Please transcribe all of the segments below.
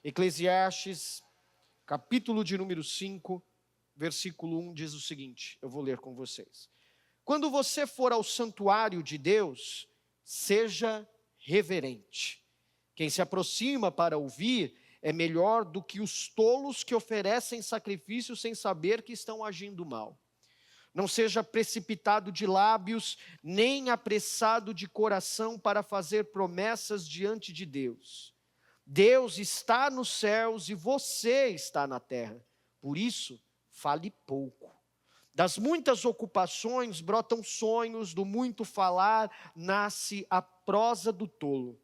Eclesiastes, capítulo de número 5, versículo 1 diz o seguinte, eu vou ler com vocês. Quando você for ao santuário de Deus, seja reverente. Quem se aproxima para ouvir é melhor do que os tolos que oferecem sacrifícios sem saber que estão agindo mal. Não seja precipitado de lábios, nem apressado de coração para fazer promessas diante de Deus. Deus está nos céus e você está na terra. Por isso, fale pouco. Das muitas ocupações brotam sonhos, do muito falar nasce a prosa do tolo.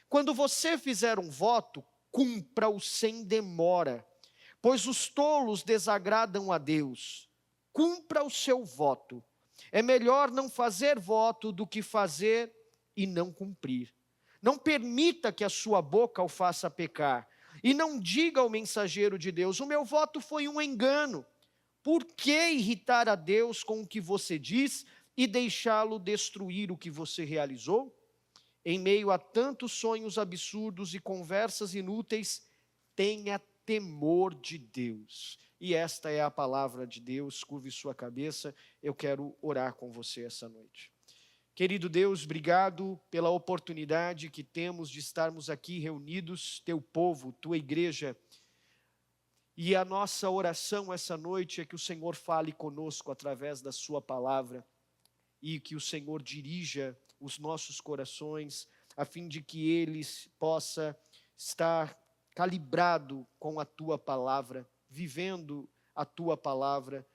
Quando você fizer um voto, cumpra-o sem demora, pois os tolos desagradam a Deus. Cumpra o seu voto. É melhor não fazer voto do que fazer e não cumprir. Não permita que a sua boca o faça pecar. E não diga ao mensageiro de Deus, o meu voto foi um engano. Por que irritar a Deus com o que você diz e deixá-lo destruir o que você realizou? Em meio a tantos sonhos absurdos e conversas inúteis, tenha temor de Deus. E esta é a palavra de Deus. Curve sua cabeça, eu quero orar com você essa noite. Querido Deus, obrigado pela oportunidade que temos de estarmos aqui reunidos, teu povo, tua igreja. E a nossa oração essa noite é que o Senhor fale conosco através da sua palavra e que o Senhor dirija os nossos corações, a fim de que eles possa estar calibrado com a tua palavra, vivendo a tua palavra,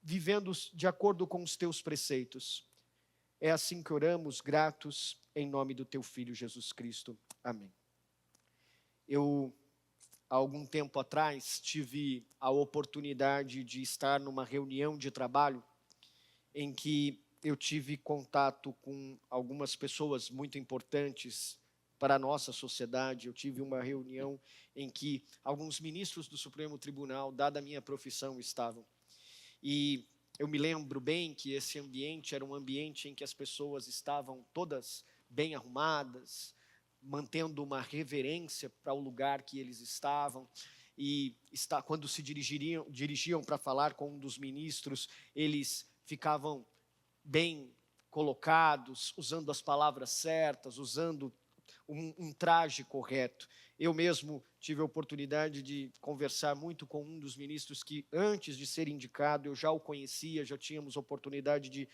vivendo de acordo com os teus preceitos. É assim que oramos, gratos, em nome do teu Filho Jesus Cristo. Amém. Há algum tempo atrás, tive a oportunidade de estar numa reunião de trabalho em que eu tive contato com algumas pessoas muito importantes para a nossa sociedade. Eu tive uma reunião em que alguns ministros do Supremo Tribunal, dada a minha profissão, estavam. E eu me lembro bem que esse ambiente era um ambiente em que as pessoas estavam todas bem arrumadas, mantendo uma reverência para o lugar que eles estavam. E quando se dirigiam para falar com um dos ministros, eles ficavam bem colocados, usando as palavras certas, usando um traje correto. Eu mesmo tive a oportunidade de conversar muito com um dos ministros que, antes de ser indicado, eu já o conhecia, já tínhamos oportunidade de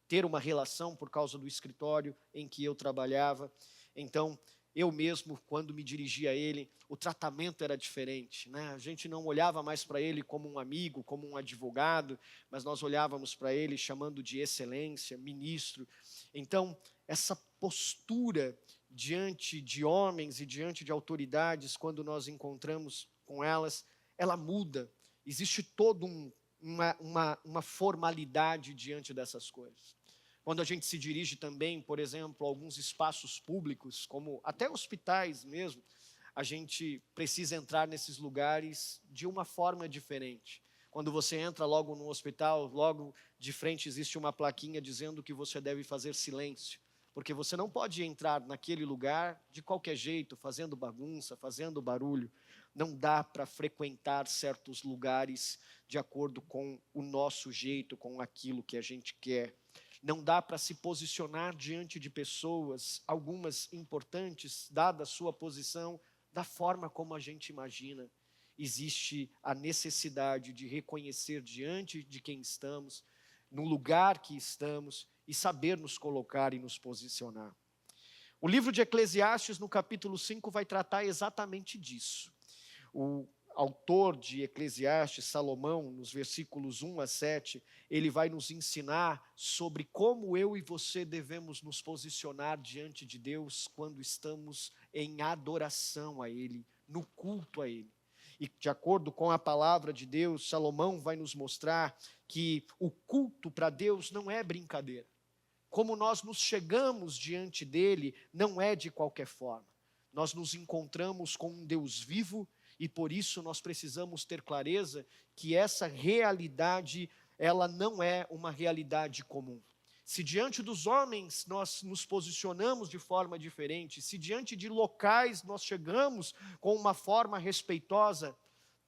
ter uma relação por causa do escritório em que eu trabalhava. Então, eu mesmo, quando me dirigia a ele, o tratamento era diferente, né? A gente não olhava mais para ele como um amigo, como um advogado, mas nós olhávamos para ele chamando de excelência, ministro. Então, essa postura diante de homens e diante de autoridades, quando nós encontramos com elas, ela muda. Existe toda uma formalidade diante dessas coisas. Quando a gente se dirige também, por exemplo, a alguns espaços públicos, como até hospitais mesmo, a gente precisa entrar nesses lugares de uma forma diferente. Quando você entra logo no hospital, logo de frente existe uma plaquinha dizendo que você deve fazer silêncio, porque você não pode entrar naquele lugar de qualquer jeito, fazendo bagunça, fazendo barulho. Não dá para frequentar certos lugares de acordo com o nosso jeito, com aquilo que a gente quer. Não dá para se posicionar diante de pessoas, algumas importantes, dada a sua posição, da forma como a gente imagina. Existe a necessidade de reconhecer diante de quem estamos, no lugar que estamos, e saber nos colocar e nos posicionar. O livro de Eclesiastes, no capítulo 5, vai tratar exatamente disso. O autor de Eclesiastes, Salomão, nos versículos 1 a 7, ele vai nos ensinar sobre como eu e você devemos nos posicionar diante de Deus quando estamos em adoração a Ele, no culto a Ele. E de acordo com a palavra de Deus, Salomão vai nos mostrar que o culto para Deus não é brincadeira. Como nós nos chegamos diante dele, não é de qualquer forma. Nós nos encontramos com um Deus vivo, e por isso nós precisamos ter clareza que essa realidade, ela não é uma realidade comum. Se diante dos homens nós nos posicionamos de forma diferente, se diante de locais nós chegamos com uma forma respeitosa,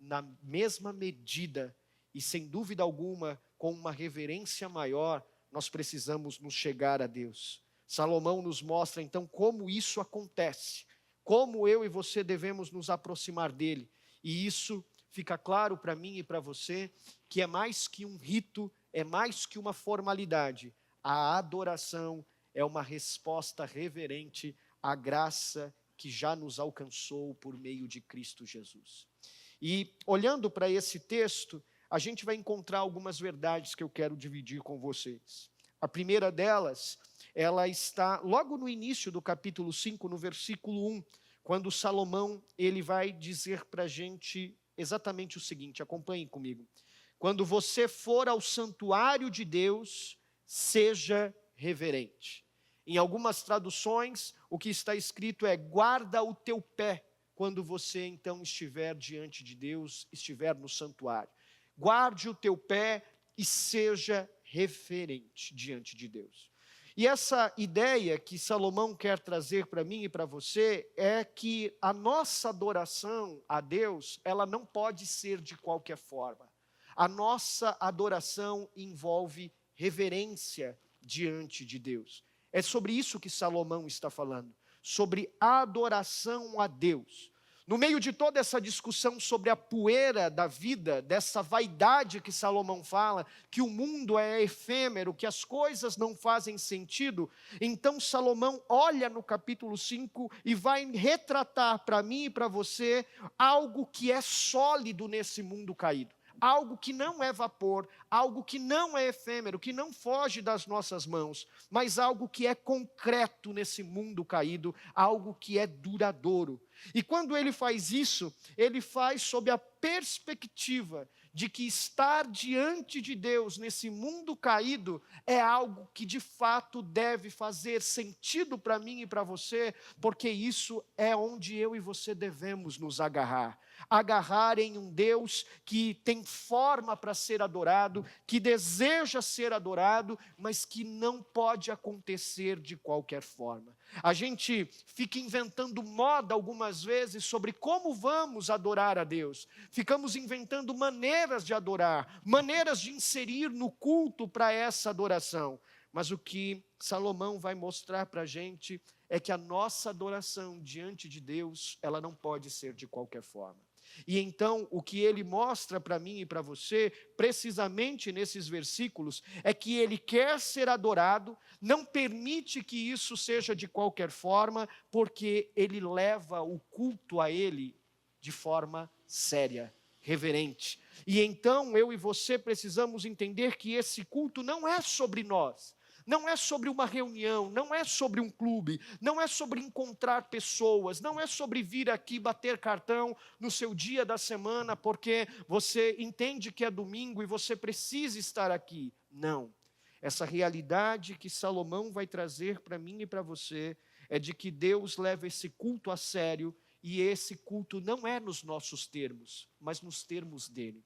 na mesma medida e sem dúvida alguma, com uma reverência maior, nós precisamos nos chegar a Deus. Salomão nos mostra então como isso acontece, como eu e você devemos nos aproximar dele. E isso fica claro para mim e para você, que é mais que um rito, é mais que uma formalidade. A adoração é uma resposta reverente à graça que já nos alcançou por meio de Cristo Jesus. E olhando para esse texto, a gente vai encontrar algumas verdades que eu quero dividir com vocês. A primeira delas, ela está logo no início do capítulo 5, no versículo 1, quando Salomão ele vai dizer para a gente exatamente o seguinte, acompanhem comigo. Quando você for ao santuário de Deus, seja reverente. Em algumas traduções, o que está escrito é: guarda o teu pé quando você então estiver diante de Deus, estiver no santuário. Guarde o teu pé e seja reverente diante de Deus. E essa ideia que Salomão quer trazer para mim e para você é que a nossa adoração a Deus, ela não pode ser de qualquer forma. A nossa adoração envolve reverência diante de Deus. É sobre isso que Salomão está falando, sobre adoração a Deus. No meio de toda essa discussão sobre a poeira da vida, dessa vaidade que Salomão fala, que o mundo é efêmero, que as coisas não fazem sentido, então Salomão olha no capítulo 5 e vai retratar para mim e para você algo que é sólido nesse mundo caído. Algo que não é vapor, algo que não é efêmero, que não foge das nossas mãos, mas algo que é concreto nesse mundo caído, algo que é duradouro. E quando ele faz isso, ele faz sob a perspectiva de que estar diante de Deus nesse mundo caído é algo que de fato deve fazer sentido para mim e para você, porque isso é onde eu e você devemos nos agarrar. Agarrar em um Deus que tem forma para ser adorado, que deseja ser adorado, mas que não pode acontecer de qualquer forma. A gente fica inventando moda algumas vezes sobre como vamos adorar a Deus. Ficamos inventando maneiras de adorar, maneiras de inserir no culto para essa adoração. Mas o que Salomão vai mostrar para a gente é que a nossa adoração diante de Deus, ela não pode ser de qualquer forma. E então, o que ele mostra para mim e para você, precisamente nesses versículos, é que ele quer ser adorado, não permite que isso seja de qualquer forma, porque ele leva o culto a ele de forma séria, reverente. E então, eu e você precisamos entender que esse culto não é sobre nós. Não é sobre uma reunião, não é sobre um clube, não é sobre encontrar pessoas, não é sobre vir aqui bater cartão no seu dia da semana porque você entende que é domingo e você precisa estar aqui. Não. Essa realidade que Salomão vai trazer para mim e para você é de que Deus leva esse culto a sério e esse culto não é nos nossos termos, mas nos termos dele.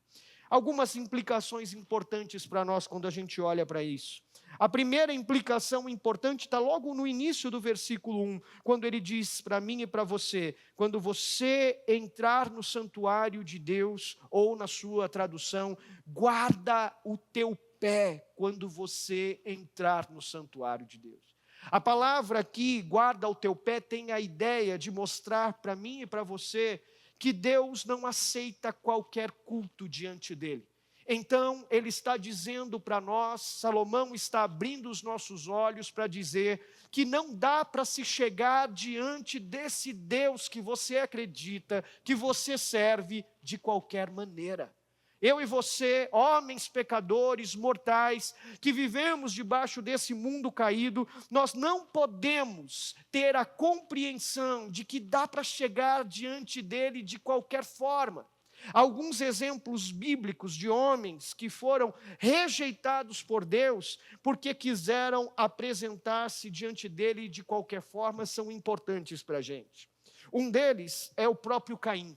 Algumas implicações importantes para nós quando a gente olha para isso. A primeira implicação importante está logo no início do versículo 1, quando ele diz para mim e para você: quando você entrar no santuário de Deus, ou na sua tradução, guarda o teu pé quando você entrar no santuário de Deus. A palavra aqui, guarda o teu pé, tem a ideia de mostrar para mim e para você que Deus não aceita qualquer culto diante dele. Então, ele está dizendo para nós, Salomão está abrindo os nossos olhos para dizer que não dá para se chegar diante desse Deus que você acredita, que você serve de qualquer maneira. Eu e você, homens pecadores, mortais, que vivemos debaixo desse mundo caído, nós não podemos ter a compreensão de que dá para chegar diante dele de qualquer forma. Alguns exemplos bíblicos de homens que foram rejeitados por Deus porque quiseram apresentar-se diante dele de qualquer forma são importantes para a gente. Um deles é o próprio Caim.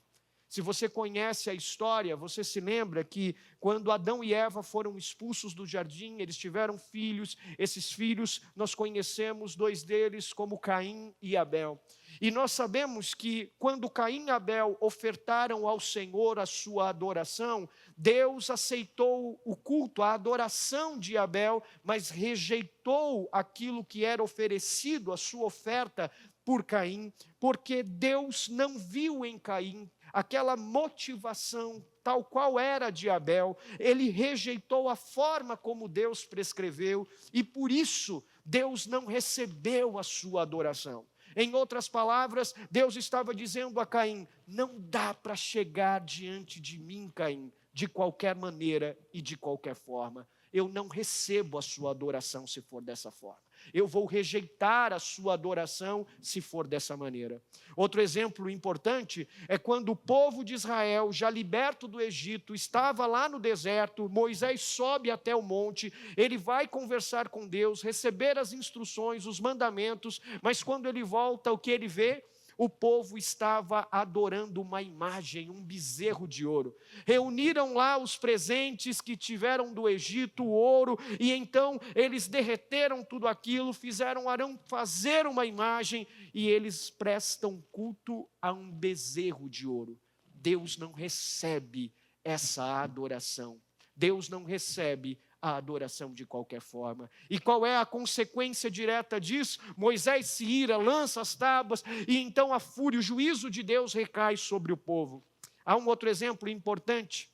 Se você conhece a história, você se lembra que quando Adão e Eva foram expulsos do jardim, eles tiveram filhos. Esses filhos, nós conhecemos 2 deles como Caim e Abel. E nós sabemos que quando Caim e Abel ofertaram ao Senhor a sua adoração, Deus aceitou o culto, a adoração de Abel, mas rejeitou aquilo que era oferecido, a sua oferta por Caim, porque Deus não viu em Caim aquela motivação tal qual era de Abel. Ele rejeitou a forma como Deus prescreveu e por isso Deus não recebeu a sua adoração. Em outras palavras, Deus estava dizendo a Caim: não dá para chegar diante de mim, Caim, de qualquer maneira e de qualquer forma. Eu não recebo a sua adoração se for dessa forma. Eu vou rejeitar a sua adoração se for dessa maneira. Outro exemplo importante é quando o povo de Israel, já liberto do Egito, estava lá no deserto. Moisés sobe até o monte, ele vai conversar com Deus, receber as instruções, os mandamentos, mas quando ele volta, o que ele vê? O povo estava adorando uma imagem, um bezerro de ouro. Reuniram lá os presentes que tiveram do Egito, o ouro, e então eles derreteram tudo aquilo, fizeram Arão fazer uma imagem, e eles prestam culto a um bezerro de ouro. Deus não recebe essa adoração. Deus não recebe a adoração de qualquer forma. E qual é a consequência direta disso? Moisés se ira, lança as tábuas, e então a fúria, o juízo de Deus recai sobre o povo. Há um outro exemplo importante.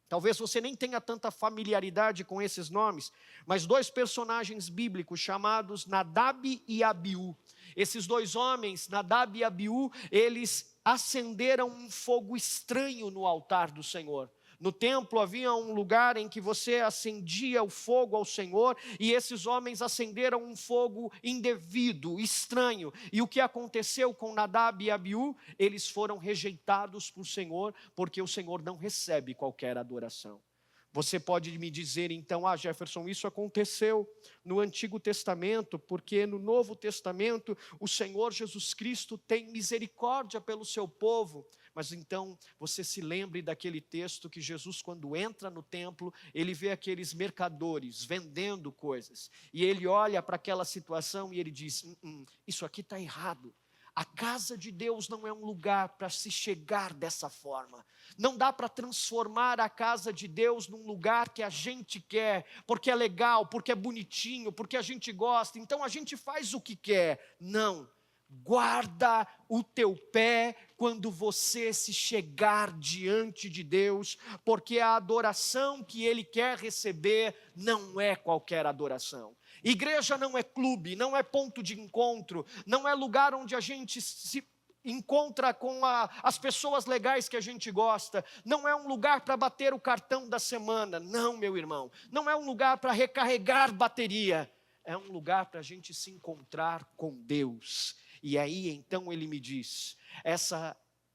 Talvez você nem tenha tanta familiaridade com esses nomes, mas 2 personagens bíblicos chamados Nadab e Abiú. Esses 2 homens, Nadab e Abiú, eles acenderam um fogo estranho no altar do Senhor. No templo havia um lugar em que você acendia o fogo ao Senhor, e esses homens acenderam um fogo indevido, estranho. E o que aconteceu com Nadab e Abiú? Eles foram rejeitados por Senhor, porque o Senhor não recebe qualquer adoração. Você pode me dizer então: Jefferson, isso aconteceu no Antigo Testamento, porque no Novo Testamento o Senhor Jesus Cristo tem misericórdia pelo seu povo. Mas então você se lembre daquele texto que Jesus, quando entra no templo, ele vê aqueles mercadores vendendo coisas, e ele olha para aquela situação e ele diz: isso aqui está errado. A casa de Deus não é um lugar para se chegar dessa forma. Não dá para transformar a casa de Deus num lugar que a gente quer, porque é legal, porque é bonitinho, porque a gente gosta, então a gente faz o que quer. Não. Guarda o teu pé quando você se chegar diante de Deus, porque a adoração que Ele quer receber não é qualquer adoração. Igreja não é clube, não é ponto de encontro, não é lugar onde a gente se encontra com as pessoas legais que a gente gosta, não é um lugar para bater o cartão da semana, não, meu irmão, não é um lugar para recarregar bateria, é um lugar para a gente se encontrar com Deus. E aí então ele me diz: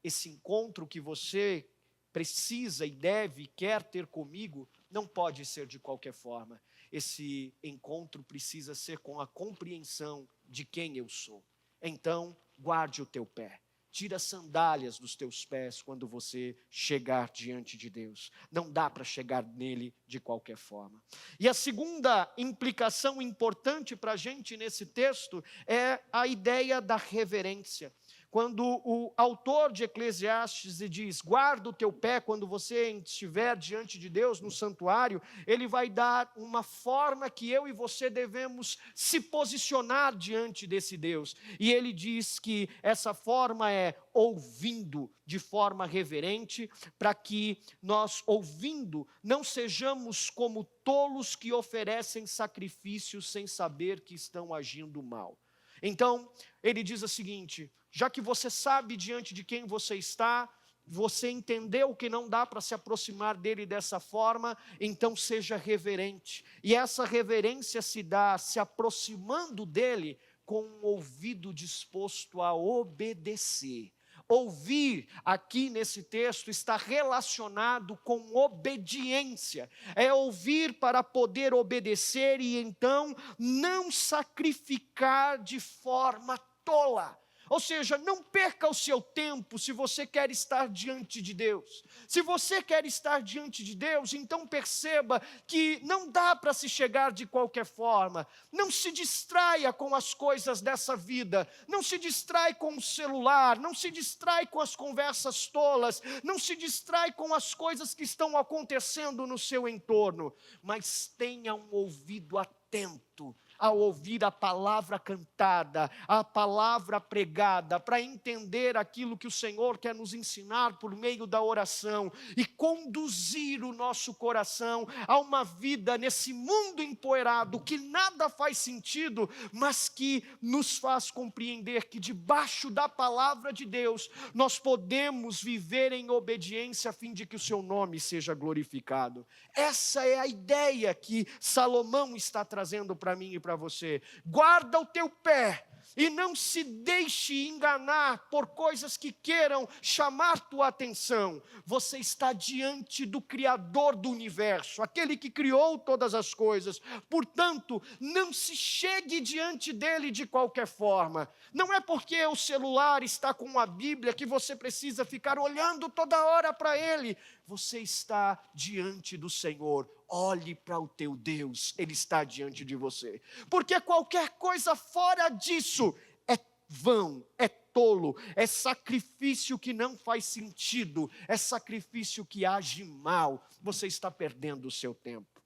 esse encontro que você precisa e deve, quer ter comigo, não pode ser de qualquer forma. Esse encontro precisa ser com a compreensão de quem eu sou. Então, guarde o teu pé. Tira as sandálias dos teus pés quando você chegar diante de Deus. Não dá para chegar nele de qualquer forma. E a segunda implicação importante para a gente nesse texto é a ideia da reverência. Quando o autor de Eclesiastes diz: guarda o teu pé quando você estiver diante de Deus no santuário, ele vai dar uma forma que eu e você devemos se posicionar diante desse Deus. E ele diz que essa forma é ouvindo de forma reverente, para que nós, ouvindo, não sejamos como tolos que oferecem sacrifícios sem saber que estão agindo mal. Então, ele diz o seguinte: já que você sabe diante de quem você está, você entendeu que não dá para se aproximar dele dessa forma, então seja reverente. E essa reverência se dá se aproximando dele com um ouvido disposto a obedecer. Ouvir, aqui nesse texto, está relacionado com obediência. É ouvir para poder obedecer e então não sacrificar de forma tola. Ou seja, não perca o seu tempo se você quer estar diante de Deus. Se você quer estar diante de Deus, então perceba que não dá para se chegar de qualquer forma. Não se distraia com as coisas dessa vida, não se distrai com o celular, não se distrai com as conversas tolas, não se distrai com as coisas que estão acontecendo no seu entorno, mas tenha um ouvido atento ao ouvir a palavra cantada, a palavra pregada, para entender aquilo que o Senhor quer nos ensinar por meio da oração e conduzir o nosso coração a uma vida nesse mundo empoeirado que nada faz sentido, mas que nos faz compreender que debaixo da palavra de Deus nós podemos viver em obediência a fim de que o seu nome seja glorificado. Essa é a ideia que Salomão está trazendo para mim e para você. Guarda o teu pé e não se deixe enganar por coisas que queiram chamar tua atenção. Você está diante do Criador do universo, aquele que criou todas as coisas. Portanto, não se chegue diante dele de qualquer forma. Não é porque o celular está com a Bíblia que você precisa ficar olhando toda hora para ele. Você está diante do Senhor. Olhe para o teu Deus, Ele está diante de você. Porque qualquer coisa fora disso é vão, é tolo, é sacrifício que não faz sentido, é sacrifício que age mal. Você está perdendo o seu tempo.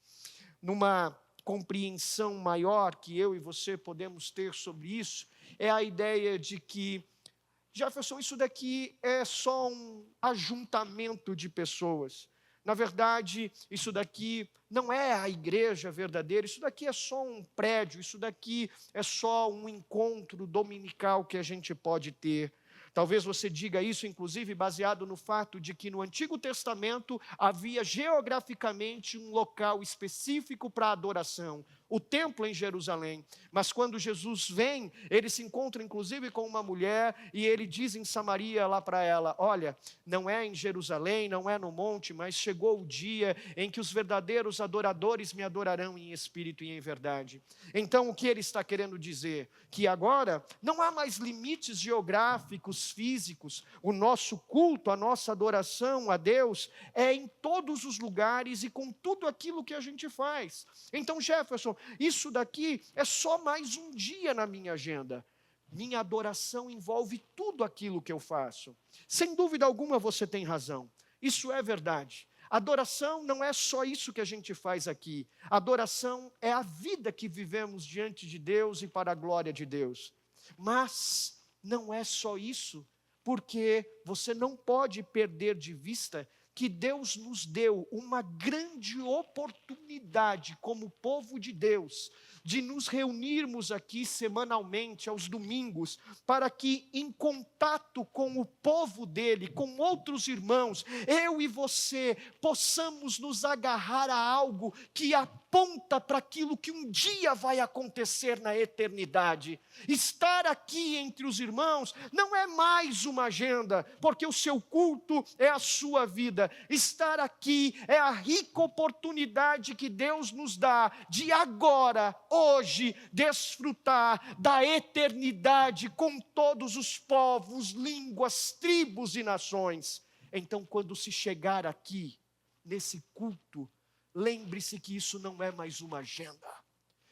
Numa compreensão maior que eu e você podemos ter sobre isso, é a ideia de que, Jefferson, isso daqui é só um ajuntamento de pessoas. Na verdade, isso daqui não é a igreja verdadeira, isso daqui é só um prédio, isso daqui é só um encontro dominical que a gente pode ter. Talvez você diga isso, inclusive, baseado no fato de que no Antigo Testamento havia geograficamente um local específico para adoração, o templo em Jerusalém. Mas quando Jesus vem, ele se encontra inclusive com uma mulher e ele diz em Samaria lá para ela: olha, não é em Jerusalém, não é no monte, mas chegou o dia em que os verdadeiros adoradores me adorarão em espírito e em verdade. Então o que ele está querendo dizer? Que agora não há mais limites geográficos, físicos. O nosso culto, a nossa adoração a Deus é em todos os lugares e com tudo aquilo que a gente faz. Então, Jefferson, isso daqui é só mais um dia na minha agenda. Minha adoração envolve tudo aquilo que eu faço. Sem dúvida alguma você tem razão. Isso é verdade. Adoração não é só isso que a gente faz aqui. Adoração é a vida que vivemos diante de Deus e para a glória de Deus. Mas não é só isso, porque você não pode perder de vista que Deus nos deu uma grande oportunidade como povo de Deus, de nos reunirmos aqui semanalmente, aos domingos, para que em contato com o povo dele, com outros irmãos, eu e você possamos nos agarrar a algo que aponta para aquilo que um dia vai acontecer na eternidade. Estar aqui entre os irmãos não é mais uma agenda, porque o seu culto é a sua vida. Estar aqui é a rica oportunidade que Deus nos dá de agora, hoje, desfrutar da eternidade com todos os povos, línguas, tribos e nações. Então, quando se chegar aqui, nesse culto, lembre-se que isso não é mais uma agenda.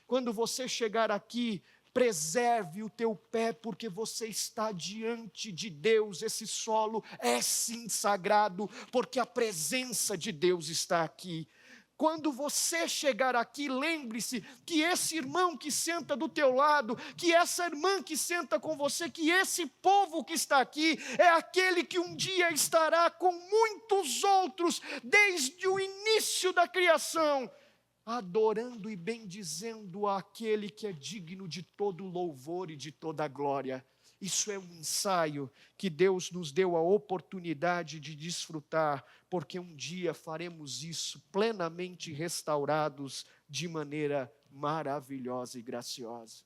Quando você chegar aqui, preserve o teu pé, porque você está diante de Deus. Esse solo é sim sagrado, porque a presença de Deus está aqui. Quando você chegar aqui, lembre-se que esse irmão que senta do teu lado, que essa irmã que senta com você, que esse povo que está aqui, é aquele que um dia estará com muitos outros, desde o início da criação, adorando e bendizendo aquele que é digno de todo louvor e de toda glória. Isso é um ensaio que Deus nos deu a oportunidade de desfrutar, porque um dia faremos isso plenamente restaurados de maneira maravilhosa e graciosa.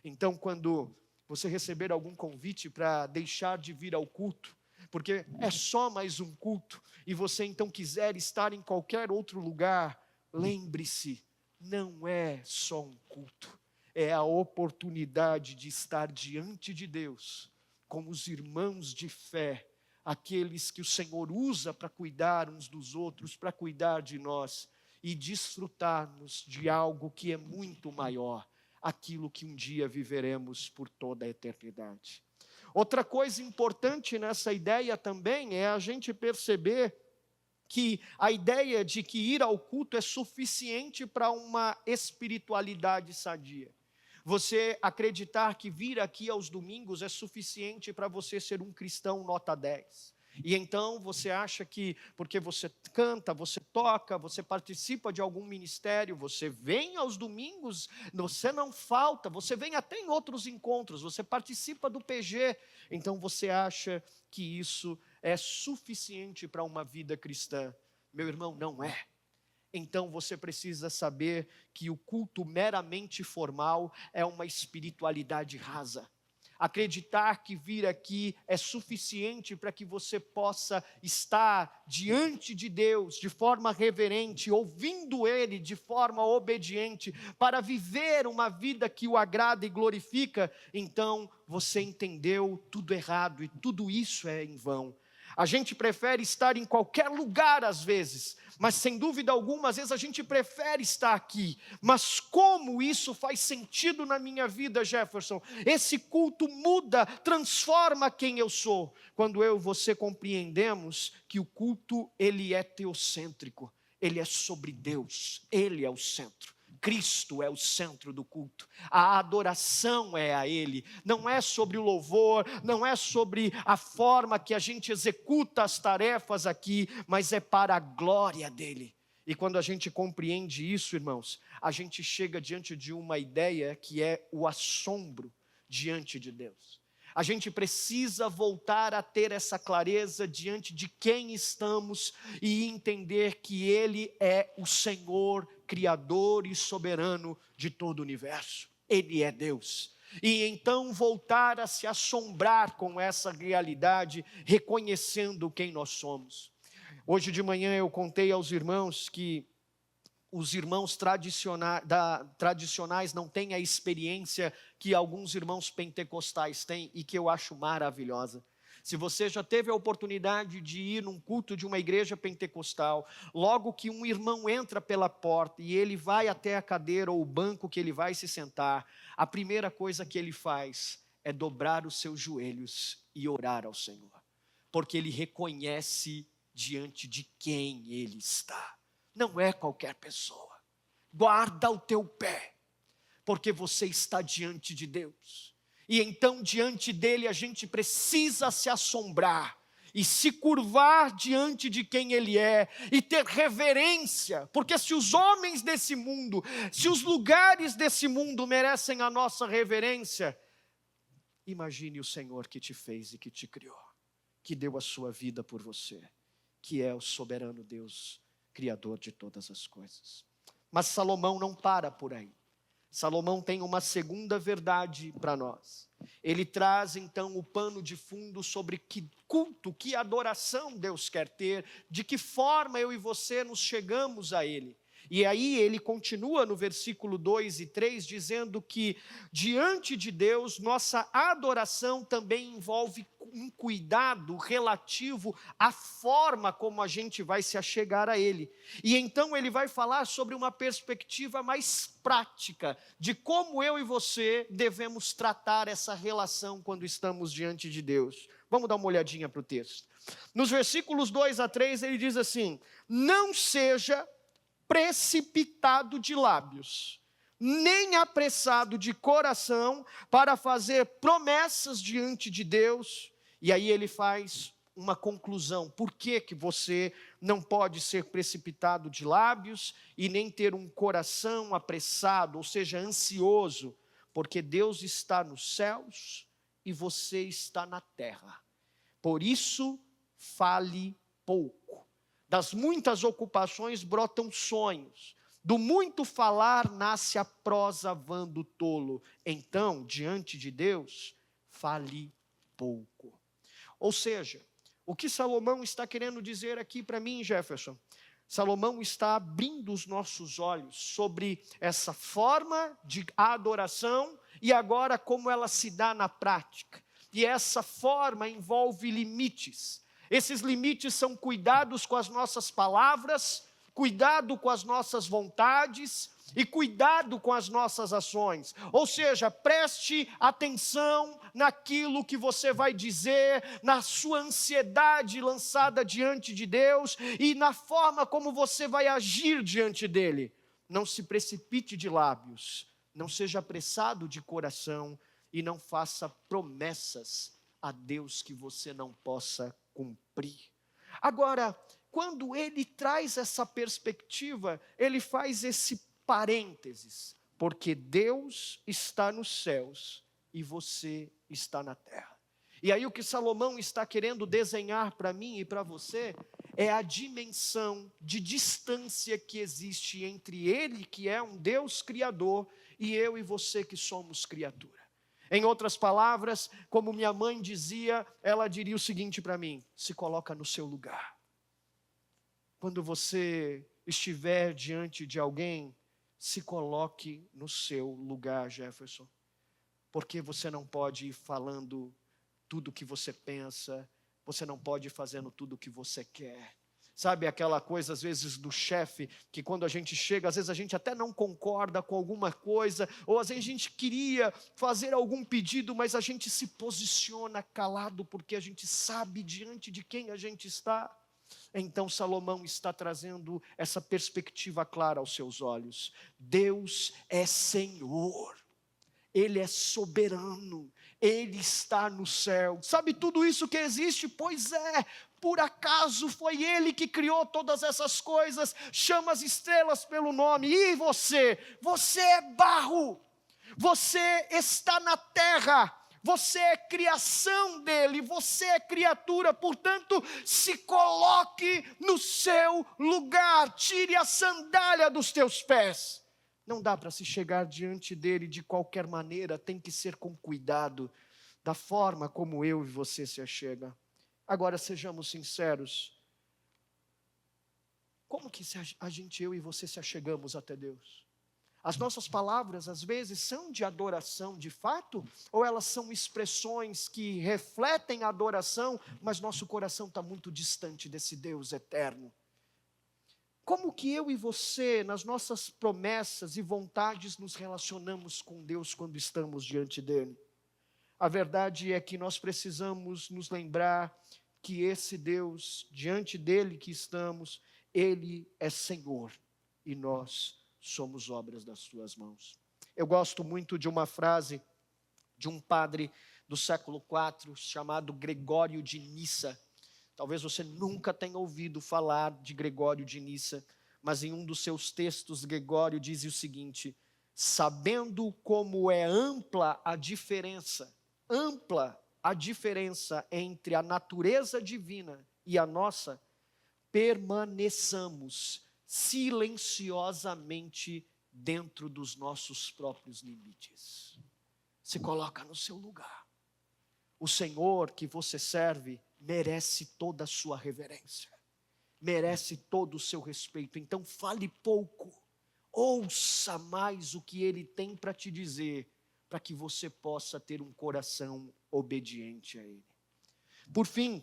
Então, quando você receber algum convite para deixar de vir ao culto, porque é só mais um culto, e você então quiser estar em qualquer outro lugar, lembre-se, não é só um culto, é a oportunidade de estar diante de Deus, com os irmãos de fé, aqueles que o Senhor usa para cuidar uns dos outros, para cuidar de nós, e desfrutarmos de algo que é muito maior, aquilo que um dia viveremos por toda a eternidade. Outra coisa importante nessa ideia também é a gente perceber que a ideia de que ir ao culto é suficiente para uma espiritualidade sadia. Você acreditar que vir aqui aos domingos é suficiente para você ser um cristão nota 10. E então você acha que porque você canta, você toca, você participa de algum ministério, você vem aos domingos, você não falta, você vem até em outros encontros, você participa do PG, então você acha que isso é suficiente para uma vida cristã. Meu irmão, não é. Então você precisa saber que o culto meramente formal é uma espiritualidade rasa. Acreditar que vir aqui é suficiente para que você possa estar diante de Deus de forma reverente, ouvindo Ele de forma obediente, para viver uma vida que o agrada e glorifica, então você entendeu tudo errado e tudo isso é em vão. A gente prefere estar em qualquer lugar às vezes, mas sem dúvida alguma, às vezes a gente prefere estar aqui. Mas como isso faz sentido na minha vida, Jefferson? Esse culto muda, transforma quem eu sou. Quando eu e você compreendemos que o culto, ele é teocêntrico, ele é sobre Deus, ele é o centro. Cristo é o centro do culto, a adoração é a Ele, não é sobre o louvor, não é sobre a forma que a gente executa as tarefas aqui, mas é para a glória dEle. E quando a gente compreende isso, irmãos, a gente chega diante de uma ideia que é o assombro diante de Deus. A gente precisa voltar a ter essa clareza diante de quem estamos e entender que Ele é o Senhor, Criador e soberano de todo o universo. Ele é Deus. E então voltar a se assombrar com essa realidade, reconhecendo quem nós somos. Hoje de manhã eu contei aos irmãos que os irmãos tradicionais não têm a experiência que alguns irmãos pentecostais têm e que eu acho maravilhosa. Se você já teve a oportunidade de ir num culto de uma igreja pentecostal, logo que um irmão entra pela porta e ele vai até a cadeira ou o banco que ele vai se sentar, a primeira coisa que ele faz é dobrar os seus joelhos e orar ao Senhor, porque ele reconhece diante de quem ele está. Não é qualquer pessoa. Guarda o teu pé, porque você está diante de Deus. E então diante dele a gente precisa se assombrar e se curvar diante de quem Ele é, e ter reverência, porque se os homens desse mundo, se os lugares desse mundo merecem a nossa reverência, imagine o Senhor que te fez e que te criou, que deu a sua vida por você, que é o soberano Deus, Criador de todas as coisas. Mas Salomão não para por aí. Salomão tem uma segunda verdade para nós. Ele traz então o pano de fundo sobre que culto, que adoração Deus quer ter, de que forma eu e você nos chegamos a Ele. E aí ele continua no versículo 2 e 3 dizendo que diante de Deus nossa adoração também envolve um cuidado relativo à forma como a gente vai se achegar a Ele. E então ele vai falar sobre uma perspectiva mais prática de como eu e você devemos tratar essa relação quando estamos diante de Deus. Vamos dar uma olhadinha para o texto. Nos versículos 2 a 3 ele diz assim: não seja precipitado de lábios, nem apressado de coração para fazer promessas diante de Deus. E aí ele faz uma conclusão. Por que que você não pode ser precipitado de lábios e nem ter um coração apressado, ou seja, ansioso? Porque Deus está nos céus e você está na terra. Por isso, fale pouco. Das muitas ocupações brotam sonhos, do muito falar nasce a prosa vã do tolo. Então, diante de Deus, fale pouco. Ou seja, o que Salomão está querendo dizer aqui para mim, Jefferson? Salomão está abrindo os nossos olhos sobre essa forma de adoração e agora como ela se dá na prática. e essa forma envolve limites. Esses limites são cuidados com as nossas palavras, cuidado com as nossas vontades e cuidado com as nossas ações. Ou seja, preste atenção naquilo que você vai dizer, na sua ansiedade lançada diante de Deus e na forma como você vai agir diante dele. Não se precipite de lábios, não seja apressado de coração e não faça promessas a Deus que você não possa cumprir. Agora, quando ele traz essa perspectiva, ele faz esse parênteses, porque Deus está nos céus e você está na terra. E aí o que Salomão está querendo desenhar para mim e para você é a dimensão de distância que existe entre ele, que é um Deus criador, e eu e você que somos criatura. Em outras palavras, como minha mãe dizia, ela diria o seguinte para mim: se coloca no seu lugar. Quando você estiver diante de alguém, se coloque no seu lugar, Jefferson. Porque você não pode ir falando tudo o que você pensa, você não pode ir fazendo tudo o que você quer. Sabe aquela coisa, às vezes, do chefe, que quando a gente chega, às vezes a gente até não concorda com alguma coisa, ou às vezes a gente queria fazer algum pedido, mas a gente se posiciona calado, porque a gente sabe diante de quem a gente está. Então Salomão está trazendo essa perspectiva clara aos seus olhos. Deus é Senhor, Ele é soberano, Ele está no céu. Sabe tudo isso que existe? Pois é, por acaso foi Ele que criou todas essas coisas, chama as estrelas pelo nome. E você? Você é barro, você está na terra. Você é criação dele, você é criatura, portanto, se coloque no seu lugar, tire a sandália dos teus pés. Não dá para se chegar diante dele de qualquer maneira, tem que ser com cuidado, da forma como eu e você se achega. Agora, sejamos sinceros, como que eu e você se achegamos até Deus? As nossas palavras, às vezes, são de adoração de fato, ou elas são expressões que refletem a adoração, mas nosso coração está muito distante desse Deus eterno? Como que eu e você, nas nossas promessas e vontades, nos relacionamos com Deus quando estamos diante dele? A verdade é que nós precisamos nos lembrar que esse Deus, diante dele que estamos, ele é Senhor e nós somos obras das suas mãos. Eu gosto muito de uma frase de um padre do século IV, chamado Gregório de Nissa. Talvez você nunca tenha ouvido falar de Gregório de Nissa, mas em um dos seus textos, Gregório diz o seguinte: sabendo como é ampla a diferença entre a natureza divina e a nossa, permaneçamos silenciosamente dentro dos nossos próprios limites. Se coloca no seu lugar. O Senhor que você serve merece toda a sua reverência, merece todo o seu respeito. Então fale pouco, ouça mais o que Ele tem para te dizer, para que você possa ter um coração obediente a Ele. Por fim,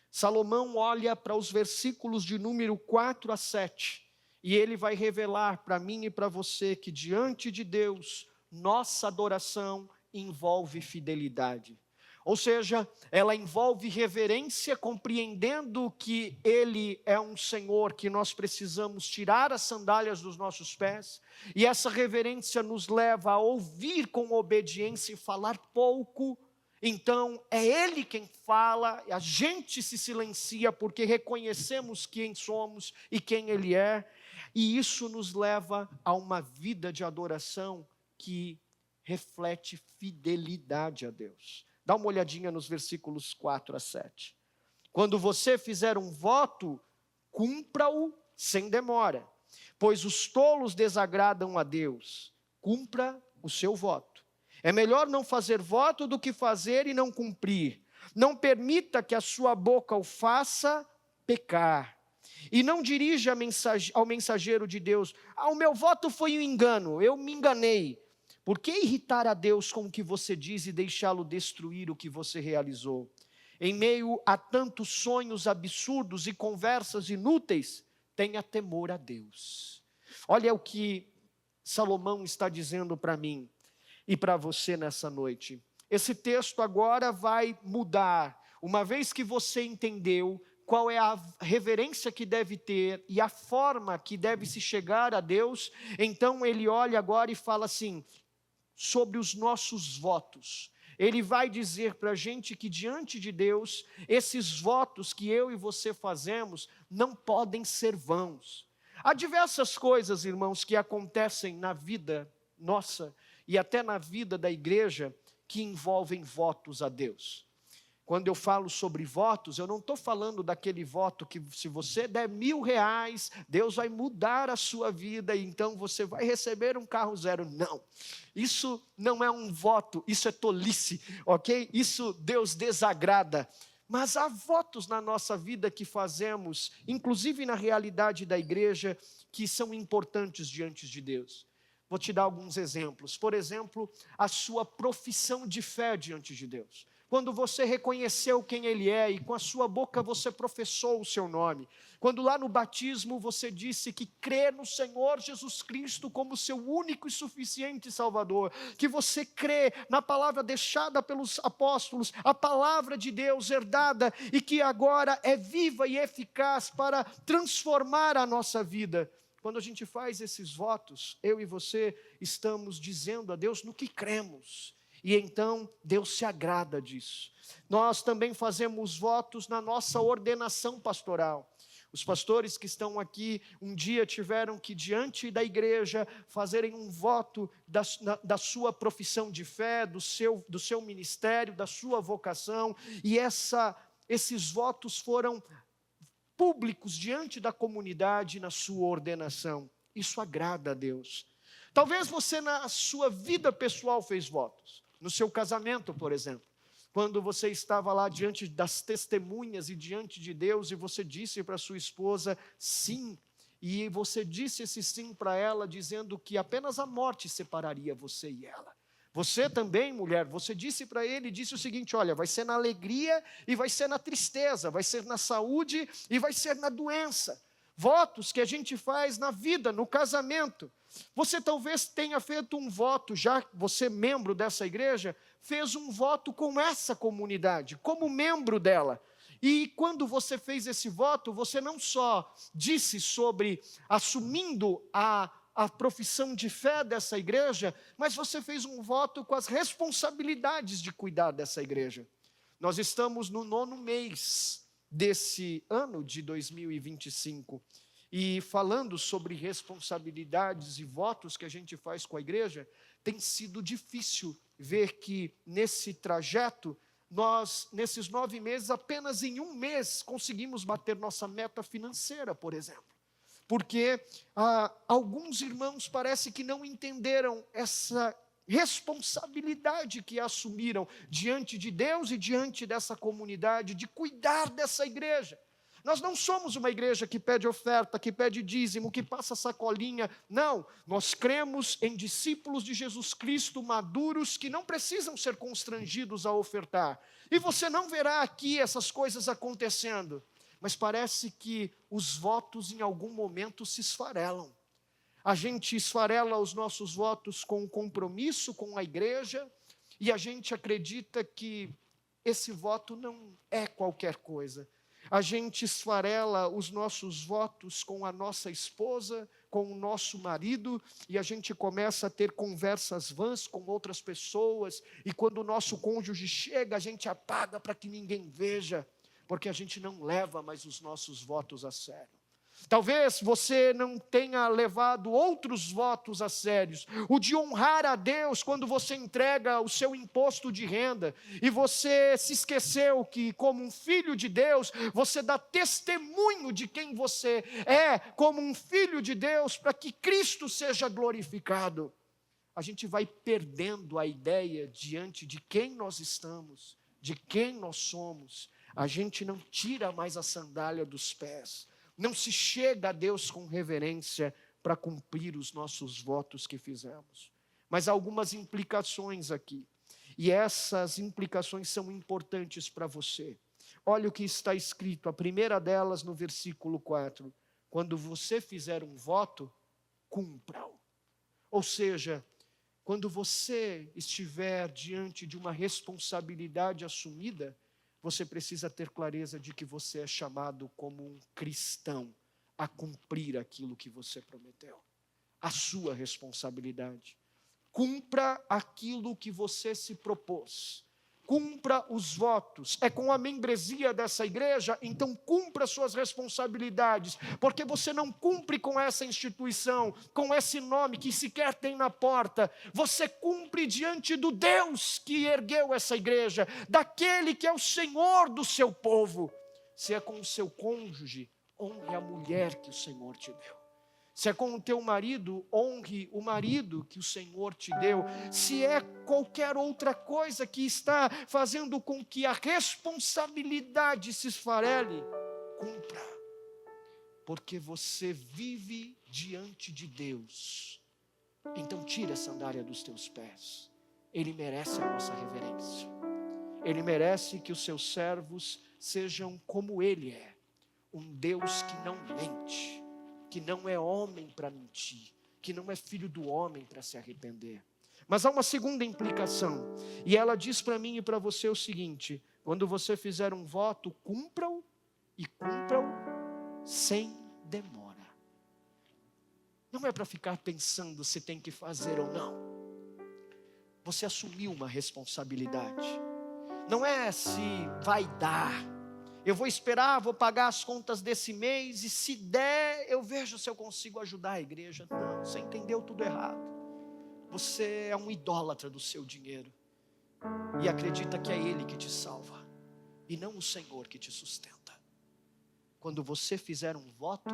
Salomão olha para os versículos de número 4 a 7, e ele vai revelar para mim e para você que diante de Deus, nossa adoração envolve fidelidade. Ou seja, ela envolve reverência, compreendendo que Ele é um Senhor, que nós precisamos tirar as sandálias dos nossos pés, e essa reverência nos leva a ouvir com obediência e falar pouco. Então, é Ele quem fala, a gente se silencia porque reconhecemos quem somos e quem Ele é, e isso nos leva a uma vida de adoração que reflete fidelidade a Deus. Dá uma olhadinha nos versículos 4 a 7. Quando você fizer um voto, cumpra-o sem demora, pois os tolos desagradam a Deus. Cumpra o seu voto. É melhor não fazer voto do que fazer e não cumprir. Não permita que a sua boca o faça pecar. E não dirija ao mensageiro de Deus: o meu voto foi um engano, eu me enganei. Por que irritar a Deus com o que você diz e deixá-lo destruir o que você realizou? Em meio a tantos sonhos absurdos e conversas inúteis, tenha temor a Deus. Olha o que Salomão está dizendo para mim e para você nessa noite. Esse texto agora vai mudar, uma vez que você entendeu qual é a reverência que deve ter e a forma que deve se chegar a Deus, então ele olha agora e fala assim, sobre os nossos votos. Ele vai dizer para a gente que diante de Deus, esses votos que eu e você fazemos não podem ser vãos. Há diversas coisas, irmãos, que acontecem na vida nossa e até na vida da igreja que envolvem votos a Deus. Quando eu falo sobre votos, eu não estou falando daquele voto que se você der R$1.000, Deus vai mudar a sua vida e então você vai receber um carro zero. Não, isso não é um voto, isso é tolice, ok? Isso Deus desagrada. Mas há votos na nossa vida que fazemos, inclusive na realidade da igreja, que são importantes diante de Deus. Vou te dar alguns exemplos. Por exemplo, a sua profissão de fé diante de Deus. Quando você reconheceu quem Ele é e com a sua boca você professou o seu nome. Quando lá no batismo você disse que crê no Senhor Jesus Cristo como seu único e suficiente Salvador. Que você crê na palavra deixada pelos apóstolos, a palavra de Deus herdada e que agora é viva e eficaz para transformar a nossa vida. Quando a gente faz esses votos, eu e você estamos dizendo a Deus no que cremos. E então Deus se agrada disso. Nós também fazemos votos na nossa ordenação pastoral. Os pastores que estão aqui um dia tiveram que diante da igreja fazerem um voto da sua profissão de fé, do seu ministério, da sua vocação. E esses votos foram públicos diante da comunidade na sua ordenação. Isso agrada a Deus. Talvez você na sua vida pessoal fez votos. No seu casamento, por exemplo, quando você estava lá diante das testemunhas e diante de Deus e você disse para sua esposa sim, e você disse esse sim para ela dizendo que apenas a morte separaria você e ela. Você também, mulher, você disse para ele, disse o seguinte, olha, vai ser na alegria e vai ser na tristeza, vai ser na saúde e vai ser na doença. Votos que a gente faz na vida, no casamento. Você talvez tenha feito um voto, já você membro dessa igreja, fez um voto com essa comunidade, como membro dela. E quando você fez esse voto, você não só disse sobre assumindo a profissão de fé dessa igreja, mas você fez um voto com as responsabilidades de cuidar dessa igreja. Nós estamos no 9º mês desse ano de 2025, e falando sobre responsabilidades e votos que a gente faz com a igreja, tem sido difícil ver que nesse trajeto, nós, nesses 9 meses, apenas em 1 mês, conseguimos bater nossa meta financeira, por exemplo. Porque alguns irmãos parece que não entenderam essa responsabilidade que assumiram diante de Deus e diante dessa comunidade, de cuidar dessa igreja. Nós não somos uma igreja que pede oferta, que pede dízimo, que passa sacolinha. Não, nós cremos em discípulos de Jesus Cristo maduros que não precisam ser constrangidos a ofertar. E você não verá aqui essas coisas acontecendo. Mas parece que os votos em algum momento se esfarelam. A gente esfarela os nossos votos com um compromisso com a igreja e a gente acredita que esse voto não é qualquer coisa. A gente esfarela os nossos votos com a nossa esposa, com o nosso marido, e a gente começa a ter conversas vãs com outras pessoas, e quando o nosso cônjuge chega, a gente apaga para que ninguém veja, porque a gente não leva mais os nossos votos a sério. Talvez você não tenha levado outros votos a sérios. O de honrar a Deus quando você entrega o seu imposto de renda. E você se esqueceu que, como um filho de Deus, você dá testemunho de quem você é, como um filho de Deus, para que Cristo seja glorificado. A gente vai perdendo a ideia diante de quem nós estamos, de quem nós somos. A gente não tira mais a sandália dos pés. Não se chega a Deus com reverência para cumprir os nossos votos que fizemos. Mas há algumas implicações aqui. E essas implicações são importantes para você. Olha o que está escrito, a primeira delas no versículo 4. Quando você fizer um voto, cumpra-o. Ou seja, quando você estiver diante de uma responsabilidade assumida, você precisa ter clareza de que você é chamado como um cristão a cumprir aquilo que você prometeu. A sua responsabilidade. Cumpra aquilo que você se propôs. Cumpra os votos. É com a membresia dessa igreja, então cumpra suas responsabilidades, porque você não cumpre com essa instituição, com esse nome que sequer tem na porta. Você cumpre diante do Deus que ergueu essa igreja, daquele que é o Senhor do seu povo. Se é com o seu cônjuge, honre a mulher que o Senhor te deu. Se é com o teu marido, honre o marido que o Senhor te deu. Se é qualquer outra coisa que está fazendo com que a responsabilidade se esfarele, cumpra. Porque você vive diante de Deus. Então tira a sandália dos teus pés. Ele merece a nossa reverência. Ele merece que os seus servos sejam como Ele é. Um Deus que não mente, que não é homem para mentir, que não é filho do homem para se arrepender. Mas há uma segunda implicação, e ela diz para mim e para você o seguinte: quando você fizer um voto, cumpra-o, e cumpra-o sem demora. Não é para ficar pensando se tem que fazer ou não. Você assumiu uma responsabilidade. Não é se vai dar. Eu vou esperar, vou pagar as contas desse mês e se der, eu vejo se eu consigo ajudar a igreja. Não, você entendeu tudo errado. Você é um idólatra do seu dinheiro e acredita que é Ele que te salva e não o Senhor que te sustenta. Quando você fizer um voto,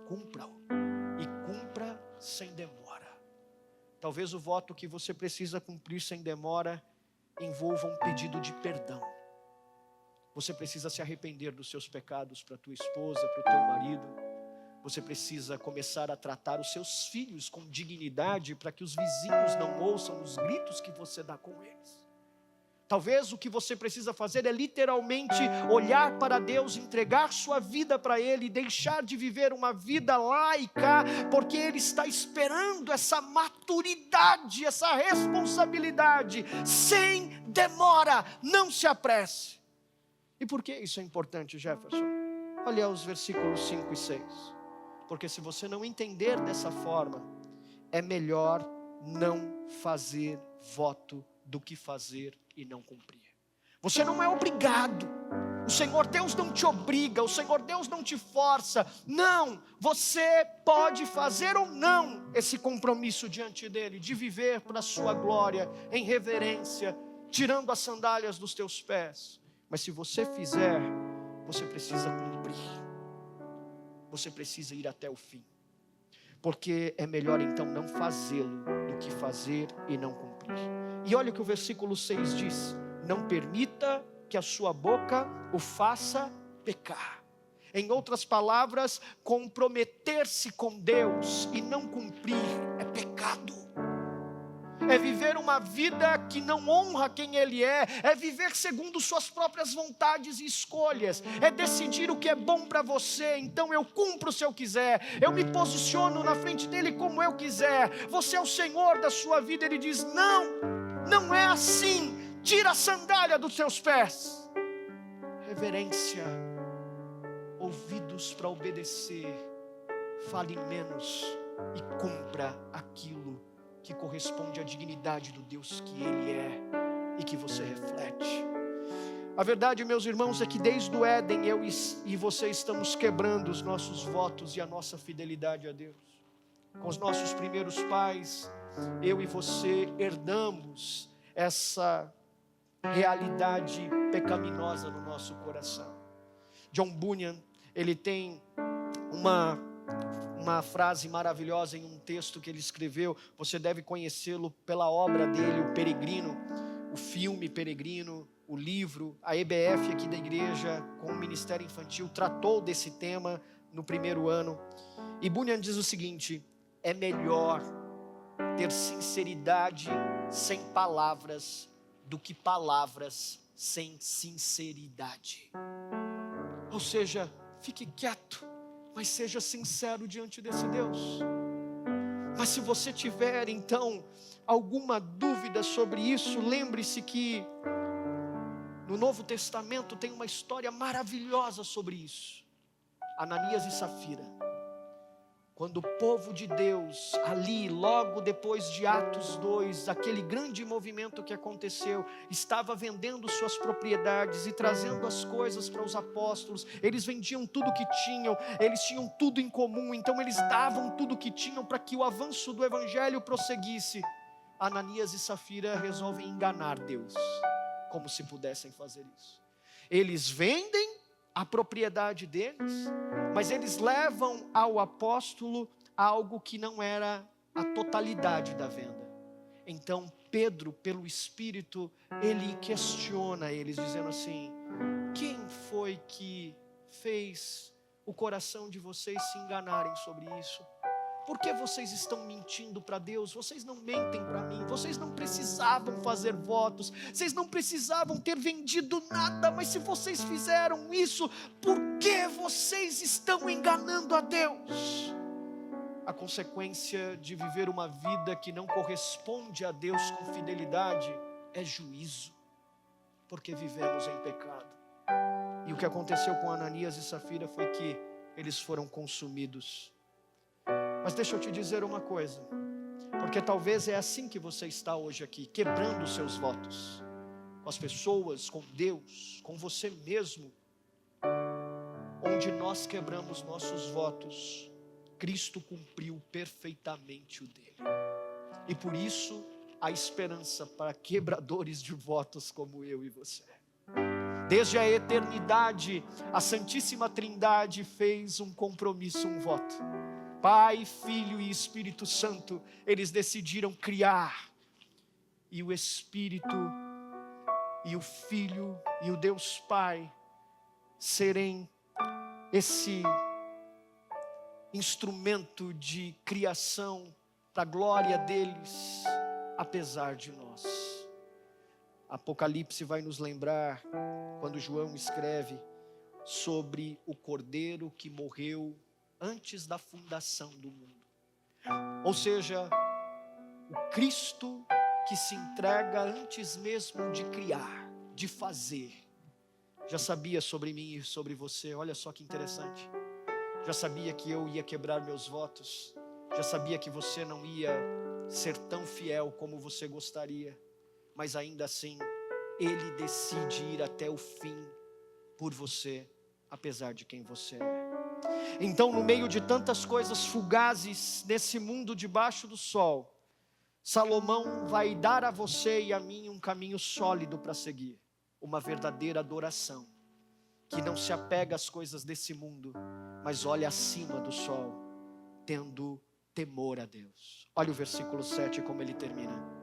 cumpra-o e cumpra sem demora. Talvez o voto que você precisa cumprir sem demora envolva um pedido de perdão. Você precisa se arrepender dos seus pecados para a tua esposa, para o teu marido. Você precisa começar a tratar os seus filhos com dignidade para que os vizinhos não ouçam os gritos que você dá com eles. Talvez o que você precisa fazer é literalmente olhar para Deus, entregar sua vida para Ele, deixar de viver uma vida laica, porque Ele está esperando essa maturidade, essa responsabilidade, sem demora. Não se apresse. E por que isso é importante, Jefferson? Olha os versículos 5 e 6. Porque se você não entender dessa forma, é melhor não fazer voto do que fazer e não cumprir. Você não é obrigado. O Senhor Deus não te obriga, o Senhor Deus não te força. Não, você pode fazer ou não esse compromisso diante dEle, de viver para a sua glória, em reverência, tirando as sandálias dos teus pés. Mas se você fizer, você precisa cumprir. Você precisa ir até o fim. Porque é melhor então não fazê-lo do que fazer e não cumprir. E olha o que o versículo 6 diz: não permita que a sua boca o faça pecar. Em outras palavras, comprometer-se com Deus e não cumprir é pecado. É viver uma vida que não honra quem Ele é viver segundo suas próprias vontades e escolhas, é decidir o que é bom para você. Então eu cumpro se eu quiser, eu me posiciono na frente dEle como eu quiser, você é o Senhor da sua vida. Ele diz: não, não é assim, tira a sandália dos seus pés. Reverência, ouvidos para obedecer, fale menos e cumpra aquilo que corresponde à dignidade do Deus que Ele é e que você reflete. A verdade, meus irmãos, é que desde o Éden eu e você estamos quebrando os nossos votos e a nossa fidelidade a Deus. Com os nossos primeiros pais, eu e você herdamos essa realidade pecaminosa no nosso coração. John Bunyan, ele tem uma frase maravilhosa em um texto que ele escreveu. Você deve conhecê-lo pela obra dele, o Peregrino, o filme Peregrino, o livro. A EBF aqui da igreja, com o Ministério Infantil, tratou desse tema no primeiro ano. E Bunyan diz o seguinte: é melhor ter sinceridade sem palavras do que palavras sem sinceridade. Ou seja, fique quieto, mas seja sincero diante desse Deus. Mas se você tiver então alguma dúvida sobre isso, lembre-se que no Novo Testamento tem uma história maravilhosa sobre isso. Ananias e Safira. Quando o povo de Deus, ali, logo depois de Atos 2, aquele grande movimento que aconteceu, estava vendendo suas propriedades e trazendo as coisas para os apóstolos. Eles vendiam tudo que tinham, eles tinham tudo em comum, então eles davam tudo que tinham para que o avanço do evangelho prosseguisse. Ananias e Safira resolvem enganar Deus, como se pudessem fazer isso. Eles vendem a propriedade deles, mas eles levam ao apóstolo algo que não era a totalidade da venda. Então Pedro, pelo Espírito, ele questiona eles, dizendo assim: quem foi que fez o coração de vocês se enganarem sobre isso? Por que vocês estão mentindo para Deus? Vocês não mentem para mim, vocês não precisavam fazer votos, vocês não precisavam ter vendido nada, mas se vocês fizeram isso, por que vocês estão enganando a Deus? A consequência de viver uma vida que não corresponde a Deus com fidelidade é juízo, porque vivemos em pecado. E o que aconteceu com Ananias e Safira foi que eles foram consumidos. Mas deixa eu te dizer uma coisa, porque talvez é assim que você está hoje aqui, quebrando os seus votos, com as pessoas, com Deus, com você mesmo. Onde nós quebramos nossos votos, Cristo cumpriu perfeitamente o dele. E por isso, há esperança para quebradores de votos como eu e você. Desde a eternidade, a Santíssima Trindade fez um compromisso, um voto. Pai, Filho e Espírito Santo, eles decidiram criar. E o Espírito, e o Filho, e o Deus Pai, serem esse instrumento de criação para a glória deles, apesar de nós. Apocalipse vai nos lembrar, quando João escreve sobre o Cordeiro que morreu antes da fundação do mundo. Ou seja, o Cristo que se entrega antes mesmo de criar, de fazer. Já sabia sobre mim e sobre você, olha só que interessante. Já sabia que eu ia quebrar meus votos. Já sabia que você não ia ser tão fiel como você gostaria. Mas ainda assim, Ele decide ir até o fim por você, apesar de quem você é. Então, no meio de tantas coisas fugazes nesse mundo debaixo do sol, Salomão vai dar a você e a mim um caminho sólido para seguir, uma verdadeira adoração, que não se apega às coisas desse mundo, mas olha acima do sol, tendo temor a Deus. Olha o versículo 7 como ele termina.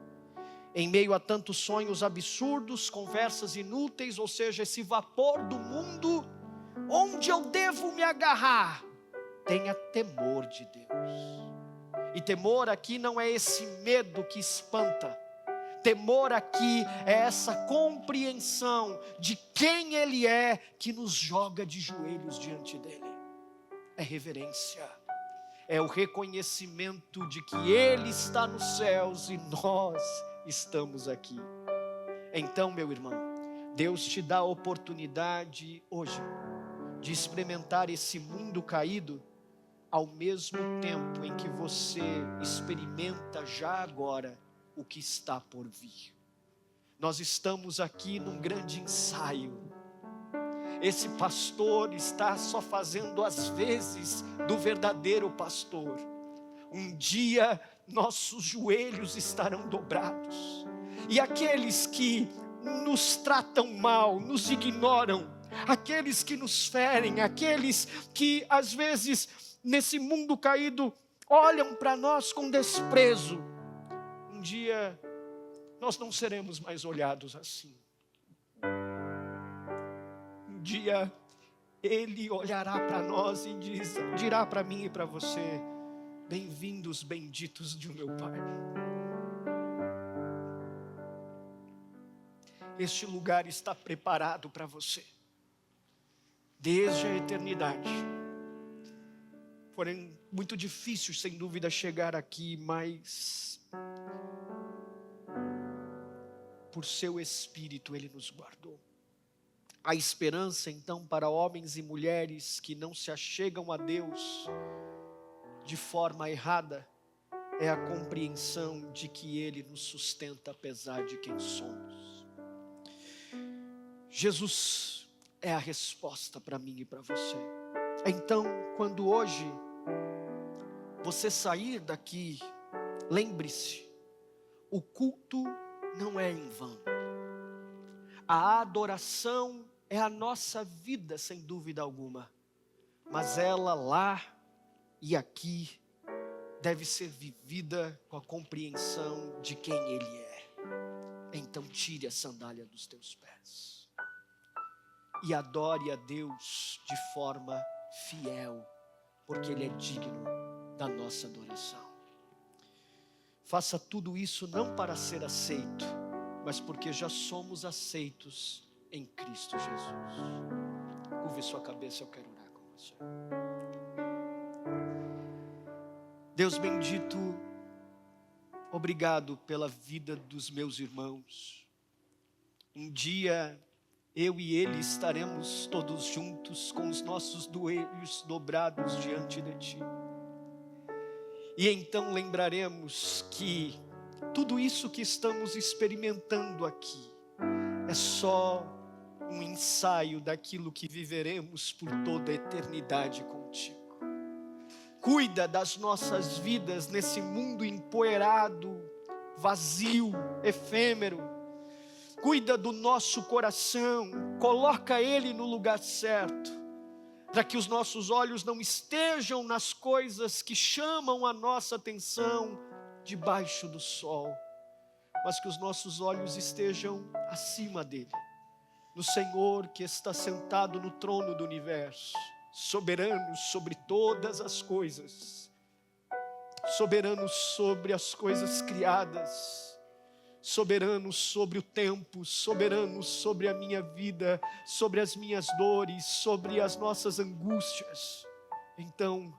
Em meio a tantos sonhos absurdos, conversas inúteis, ou seja, esse vapor do mundo, onde eu devo me agarrar? Tenha temor de Deus. E temor aqui não é esse medo que espanta. Temor aqui é essa compreensão de quem Ele é, que nos joga de joelhos diante dEle. É reverência. É o reconhecimento de que Ele está nos céus e nós estamos aqui. Então, meu irmão, Deus te dá a oportunidade hoje de experimentar esse mundo caído, ao mesmo tempo em que você experimenta já agora o que está por vir. Nós estamos aqui num grande ensaio. Esse pastor está só fazendo as vezes do verdadeiro pastor. Um dia nossos joelhos estarão dobrados, e aqueles que nos tratam mal, nos ignoram, aqueles que nos ferem, aqueles que às vezes nesse mundo caído olham para nós com desprezo, um dia nós não seremos mais olhados assim. Um dia Ele olhará para nós e dirá para mim e para você: Bem-vindos, benditos de meu Pai. Este lugar está preparado para você, desde a eternidade. Porém, muito difícil, sem dúvida, chegar aqui, mas por seu Espírito Ele nos guardou. A esperança, então, para homens e mulheres que não se achegam a Deus de forma errada, é a compreensão de que Ele nos sustenta apesar de quem somos. Jesus é a resposta para mim e para você. Então, quando hoje você sair daqui, lembre-se, o culto não é em vão. A adoração é a nossa vida, sem dúvida alguma. Mas ela lá e aqui deve ser vivida com a compreensão de quem Ele é. Então tire a sandália dos teus pés e adore a Deus de forma fiel, porque Ele é digno da nossa adoração. Faça tudo isso não para ser aceito, mas porque já somos aceitos em Cristo Jesus. Curve sua cabeça, eu quero orar com você. Deus bendito, obrigado pela vida dos meus irmãos. Um dia eu e ele estaremos todos juntos com os nossos joelhos dobrados diante de Ti. E então lembraremos que tudo isso que estamos experimentando aqui é só um ensaio daquilo que viveremos por toda a eternidade contigo. Cuida das nossas vidas nesse mundo empoeirado, vazio, efêmero. Cuida do nosso coração, coloca ele no lugar certo, para que os nossos olhos não estejam nas coisas que chamam a nossa atenção debaixo do sol, mas que os nossos olhos estejam acima dele, no Senhor que está sentado no trono do universo, soberano sobre todas as coisas, soberano sobre as coisas criadas, soberano sobre o tempo, soberano sobre a minha vida, sobre as minhas dores, sobre as nossas angústias. Então,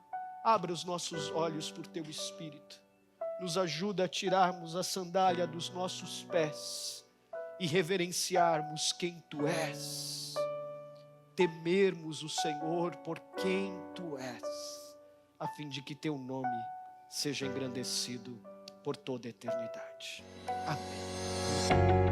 abra os nossos olhos por Teu Espírito, nos ajuda a tirarmos a sandália dos nossos pés e reverenciarmos quem Tu és, temermos o Senhor por quem Tu és, a fim de que Teu nome seja engrandecido por toda a eternidade. Amém.